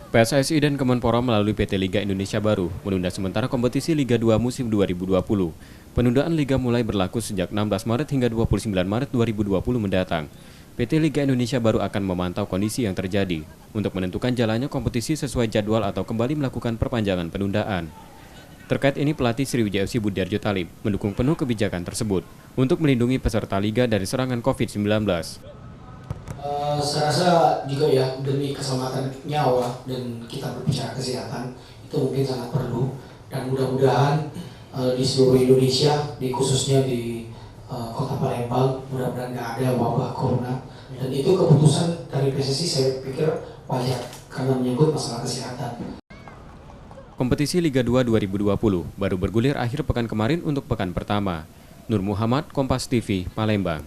PSSI dan Kemenpora melalui PT Liga Indonesia Baru menunda sementara kompetisi Liga 2 musim 2020. Penundaan Liga mulai berlaku sejak 16 Maret hingga 29 Maret 2020 mendatang. PT Liga Indonesia Baru akan memantau kondisi yang terjadi untuk menentukan jalannya kompetisi sesuai jadwal atau kembali melakukan perpanjangan penundaan. Terkait ini, pelatih Sriwijaya FC Budiarjo Talib mendukung penuh kebijakan tersebut untuk melindungi peserta Liga dari serangan COVID-19. Saya rasa juga ya demi keselamatan nyawa dan kita berbicara kesehatan itu mungkin sangat perlu, dan mudah-mudahan di seluruh Indonesia, khususnya di Kota Palembang, mudah-mudahan nggak ada wabah corona, dan itu keputusan dari PSSI saya pikir wajar karena menyangkut masalah kesehatan. Kompetisi Liga 2 2020 baru bergulir akhir pekan kemarin untuk pekan pertama. Nur Muhammad, Kompas TV, Palembang.